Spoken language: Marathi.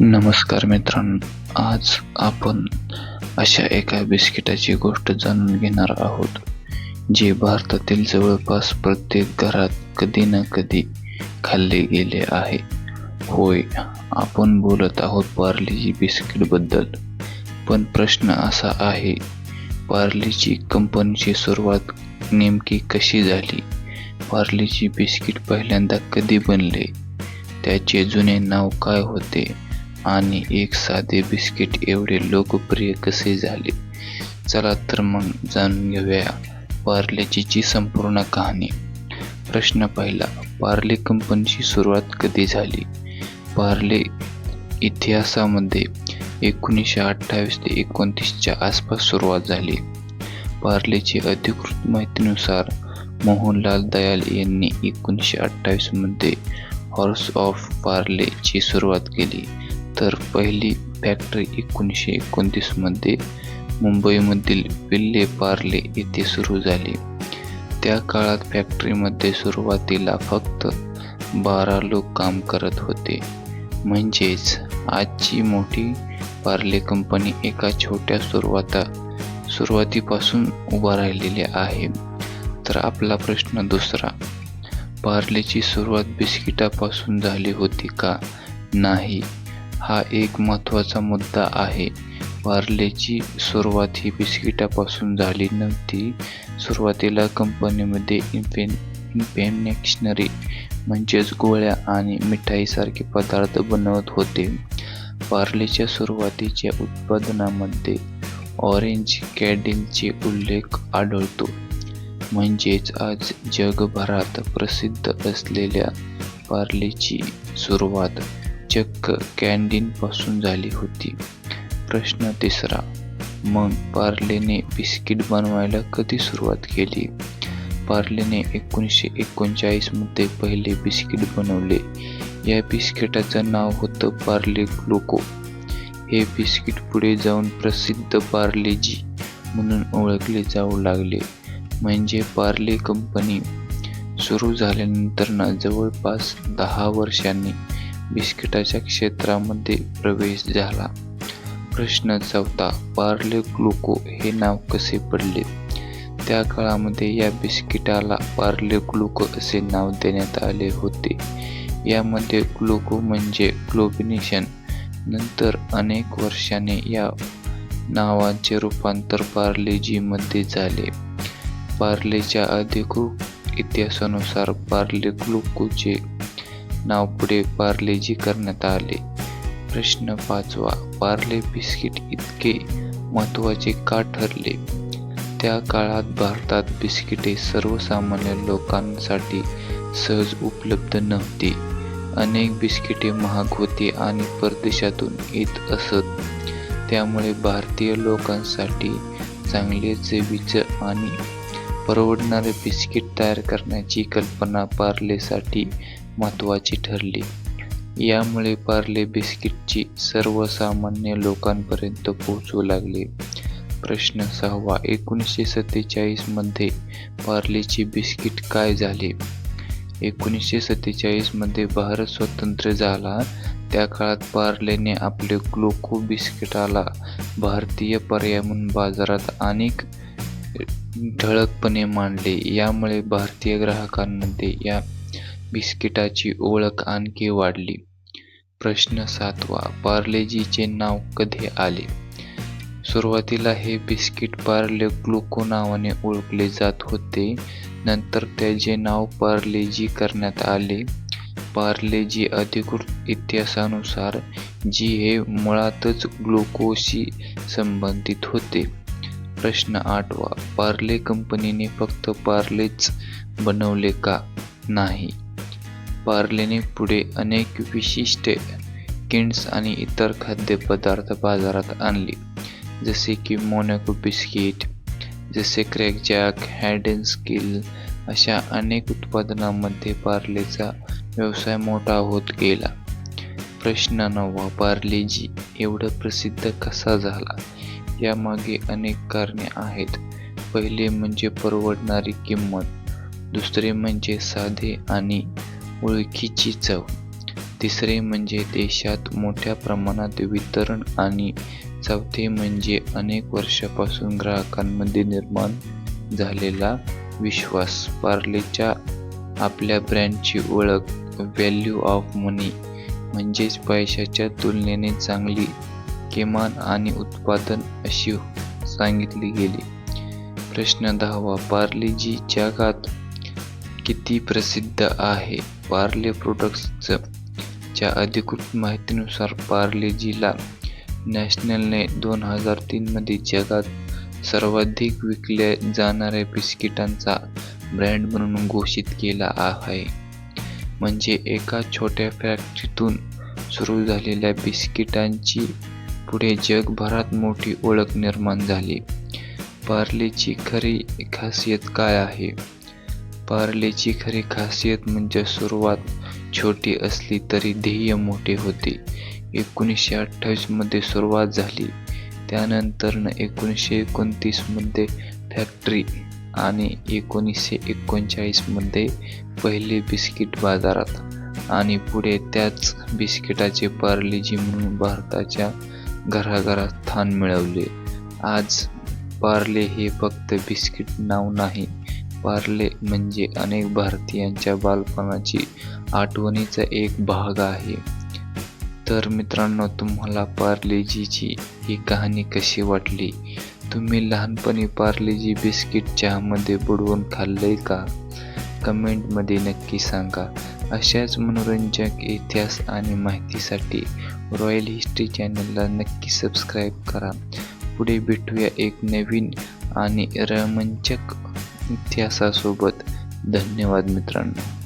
नमस्कार मित्रांनो, आज आपण अशा एका बिस्किटाची गोष्ट जाणून घेणार आहोत, जे भारतातील जवळपास प्रत्येक घरात कधी ना कधी खाल्ले गेले आहे. होय, आपण बोलत आहोत पार्लेजी बिस्किटबद्दल. पण प्रश्न असा आहे, पार्लेजी कंपनीची सुरुवात नेमकी कशी झाली? पार्लेजी बिस्किट पहिल्यांदा कधी बनले? त्याचे जुने नाव काय होते? आणि एक साधे बिस्किट एवढे लोकप्रिय कसे झाले? चला तर मग जाणून घेऊया पार्लेजीची संपूर्ण कहाणी. प्रश्न पहिला, पार्ले कंपनीची सुरुवात कधी झाली? पार्ले इतिहासामध्ये 1928 ते 1929च्या आसपास सुरुवात झाली. पार्लेची अधिकृत माहितीनुसार मोहनलाल दयाल यांनी 1928 मध्ये हॉर्स ऑफ पार्ले ची सुरुवात केली, तर पहिली फॅक्टरी 1929 मध्ये मुंबईमधील विल्हे पार्ले येथे सुरू झाली. त्या काळात फॅक्टरीमध्ये सुरुवातीला फक्त 12 लोक काम करत होते. म्हणजेच आजची मोठी पार्ले कंपनी एका छोट्या सुरुवातीपासून उभा राहिलेली आहे. तर आपला प्रश्न दुसरा, पार्लेची सुरुवात बिस्किटापासून झाली होती का? नाही, हा एक महत्त्वाचा मुद्दा आहे. पार्लेची सुरुवात ही बिस्किटापासून झाली नव्हती. सुरुवातीला कंपनीमध्ये कन्फेक्शनरी म्हणजेच गोळ्या आणि मिठाईसारखे पदार्थ बनवत होते. पार्लेच्या सुरुवातीच्या उत्पादनामध्ये ऑरेंज कॅन्डीचे उल्लेख आढळतो. म्हणजेच आज जगभरात प्रसिद्ध असलेल्या पार्लेची सुरुवात चक्क कॅन्डीपासून झाली होती. प्रश्न तिसरा, मग पार्लेने बिस्किट बनवायला कधी सुरुवात केली? पार्लेने 1939 मध्ये पहिले बिस्किट बनवले. या बिस्किटाचं नाव होतं पार्ले ग्लुको. हे बिस्किट पुढे जाऊन प्रसिद्ध पार्लेजी म्हणून ओळखले जाऊ लागले. म्हणजे पार्ले कंपनी सुरू झाल्यानंतर जवळपास 10 वर्षांनी बिस्किटाच्या क्षेत्रामध्ये प्रवेश झाला. प्रश्न चौथा, पार्ले ग्लुको हे नाव कसे पडले? त्या काळामध्ये या बिस्किटाला पार्ले ग्लुको असे नाव देण्यात आले होते. यामध्ये ग्लुको म्हणजे ग्लोबिनेशन. नंतर अनेक वर्षांनी या नावाचे रूपांतर पार्लेजी मध्ये झाले. पार्लेच्या अधिकृत इतिहासानुसार पार्ले ग्लुकोचे नाव पुढे पार्लेजी करण्यात आले. प्रश्न पाचवा, पार्ले बिस्किट इतके महत्त्वाचे का ठरले? त्या काळात भारतात बिस्किटे सर्वसामान्य लोकांसाठी सहज उपलब्ध नव्हती. अनेक बिस्किटे महाग होती आणि परदेशातून येत असत. त्यामुळे भारतीय लोकांसाठी चांगले चवीचं आणि परवडणारे बिस्किट तयार करण्याची कल्पना पार्लेसाठी महत्त्वाची ठरली. यामुळे पार्ले बिस्किटची सर्वसामान्य लोकांपर्यंत पोहोचू लागले. प्रश्न सहावा, 1947 मध्ये पार्लेची बिस्किट काय झाले? 1947 मध्ये भारत स्वतंत्र झाला. त्या काळात पार्लेने आपले ग्लुको बिस्किटाला भारतीय पर्याय म्हणून बाजारात अनेक ठळकपणे मांडले. यामुळे भारतीय ग्राहकांमध्ये या बिस्किटाची ओळख आणखी वाढली. प्रश्न सातवा, पार्लेजीचे नाव कधी आले? सुरुवातीला हे बिस्किट पार्ले ग्लुको नावाने ओळखले जात होते. नंतर त्याचे नाव पार्लेजी करण्यात आले. पार्लेजी अधिकृत इतिहासानुसार जी हे मुळातच ग्लुकोशी संबंधित होते. प्रश्न आठवा, पार्ले कंपनीने फक्त पार्लेच बनवले का? नाही, पार्लेने पुढे अनेक विशिष्ट किंड्स आणि इतर खाद्यपदार्थ बाजारात आणले. जसे की मोनॅको बिस्किट, जसे क्रॅकजॅक, हॅडन्स्किल अशा अनेक उत्पादनांमध्ये पार्लेचा व्यवसाय मोठा होत गेला. प्रश्न नववा, पार्लेजी एवढं प्रसिद्ध कसा झाला? यामागे अनेक कारणे आहेत. पहिले म्हणजे परवडणारी किंमत, दुसरे म्हणजे साधे आणि ओळखीची चव, तिसरे म्हणजे देशात मोठ्या प्रमाणात वितरण आणि चौथे म्हणजे अनेक वर्षापासून ग्राहकांमध्ये निर्माण झालेला विश्वास. पार्लेच्या आपल्या ब्रँडची ओळख व्हॅल्यू ऑफ मनी म्हणजेच पैशाच्या तुलनेने चांगली, किमान आणि उत्पादन अशी सांगितली गेली. प्रश्न 10वा, पार्ले जी जगात किती प्रसिद्ध आहे? पार्ले प्रोडक्ट्सच्या अधिकृत माहितीनुसार पार्ले जीला नॅशनलने 2003 मध्ये जगात सर्वाधिक विकल्या जाणाऱ्या बिस्किटांचा ब्रँड म्हणून घोषित केला आहे. म्हणजे एका छोट्या फॅक्टरीतून सुरू झालेल्या बिस्किटांची पुढे जगभरात मोठी ओळख निर्माण झाली. पार्लेची खरी खासियत काय आहे? पार्लेची खरी खासियत म्हणजे सुरुवात छोटी असली तरी ध्येय मोठे होते. 1928 मध्ये सुरुवात झाली, त्यानंतर 1929 मध्ये फॅक्टरी आणि 1939 मध्ये पहिले बिस्किट बाजारात आणि पुढे त्याच बिस्किटाचे पार्ले जी म्हणून भारताच्या घराघरात स्थान मिळवले. आज पार्ले हे फक्त बिस्किट नाव नाही, पार्ले म्हणजे अनेक भारतीयांच्या बालपणाची आठवणीचा एक भाग आहे. तर मित्रांनो, तुम्हाला पार्ले जीची ही कहाणी कशी वाटली? तुम्ही लहानपणी पार्ले जी बिस्किट चहामध्ये बुडवून खाल्लंय का? कमेंटमध्ये नक्की सांगा. अशाच मनोरंजक इतिहास आणि माहितीसाठी रॉयल हिस्ट्री चॅनलला नक्की सबस्क्राईब करा. पुढे भेटूया एक नवीन आणि रोमांचक इतिहासासोबत. धन्यवाद मित्रांनो.